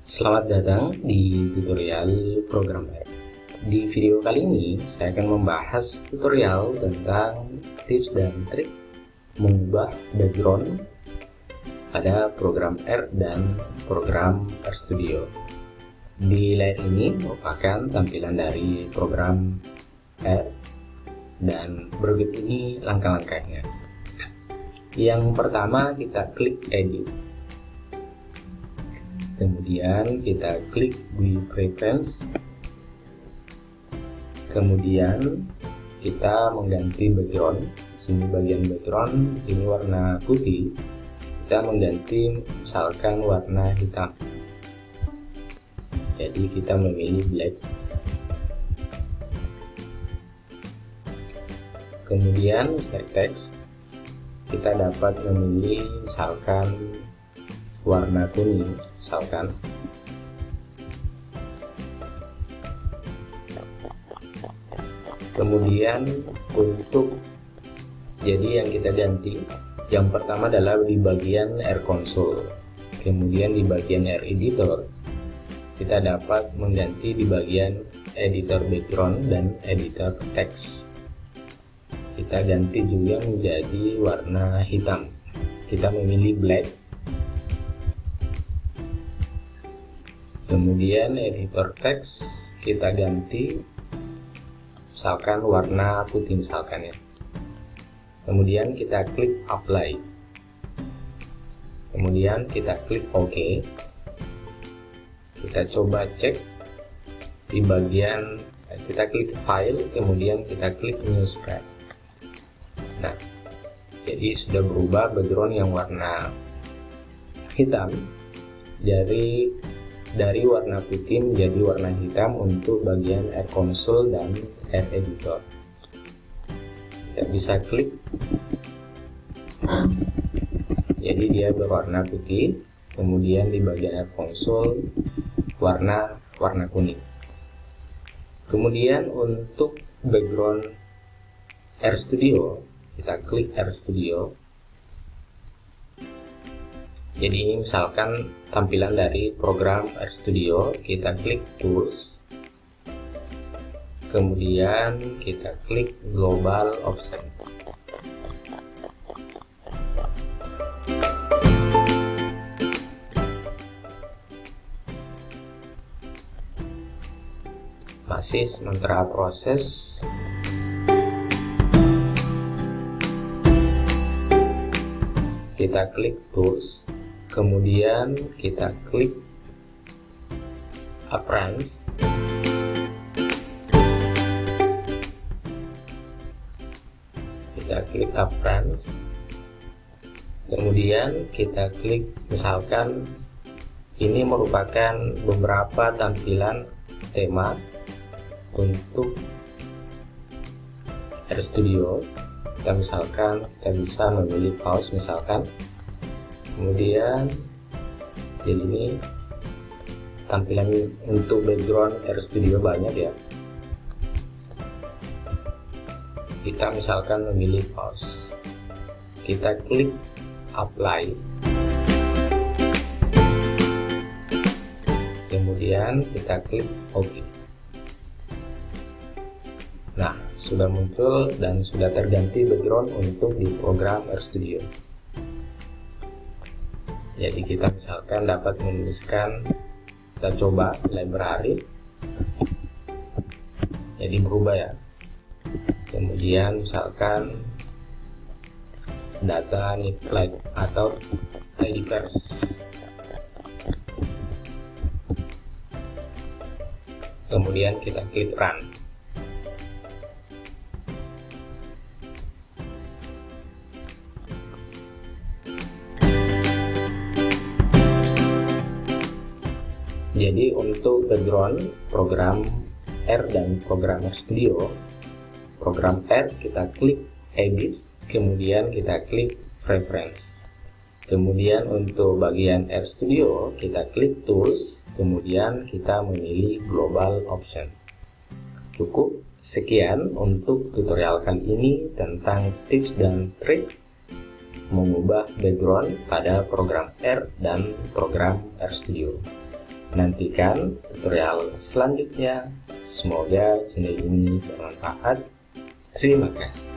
Selamat datang di tutorial program R. Di video kali ini saya akan membahas tutorial tentang tips dan trik mengubah background pada program R dan program RStudio. Di layar ini merupakan tampilan dari program R dan berikut ini langkah-langkahnya. Yang pertama, kita klik edit. Kemudian kita klik GUI Preference. Kemudian kita mengganti background. Sini bagian background ini warna putih. Kita mengganti misalkan warna hitam. Jadi kita memilih black. Kemudian select text. Kita dapat memilih misalkan warna kuning misalkan. Kemudian untuk yang kita ganti, yang pertama adalah di bagian R console, kemudian di bagian R editor kita dapat mengganti di bagian editor background dan editor text. Kita ganti juga menjadi warna hitam, kita memilih black. Kemudian editor teks kita ganti misalkan warna putih misalkan ya. Kemudian kita klik apply. Kemudian kita klik OK. Kita coba cek di bagian, kita klik file, kemudian kita klik new scrap. Nah, jadi sudah berubah background yang warna hitam dari warna putih menjadi warna hitam untuk bagian R console dan R editor. Kita bisa klik, jadi dia berwarna putih, kemudian di bagian R console warna kuning. Kemudian untuk background RStudio, kita klik RStudio. Jadi ini misalkan tampilan dari program RStudio, kita klik Tools, kemudian kita klik Global Option. Masih sementara proses. Kita klik Tools, kemudian kita klik Appearance. Kita klik Appearance. Kemudian kita klik, misalkan ini merupakan beberapa tampilan tema untuk RStudio. Misalkan kita bisa memilih pause misalkan. Kemudian jadi ini tampilan untuk background RStudio banyak ya. Kita misalkan memilih pause, kita klik apply, kemudian kita klik OK. Nah, sudah muncul dan sudah terganti background untuk di program RStudio. Jadi kita misalkan dapat menuliskan, kita coba library, jadi berubah ya. Kemudian misalkan data like atau diverse. Kemudian kita klik run. Jadi untuk background program R dan program RStudio, program R kita klik edit, kemudian kita klik preference. Kemudian untuk bagian RStudio kita klik tools, kemudian kita memilih global option. Cukup sekian untuk tutorial kali ini tentang tips dan trik mengubah background pada program R dan program RStudio. Nantikan tutorial selanjutnya. Semoga channel ini bermanfaat. Terima kasih.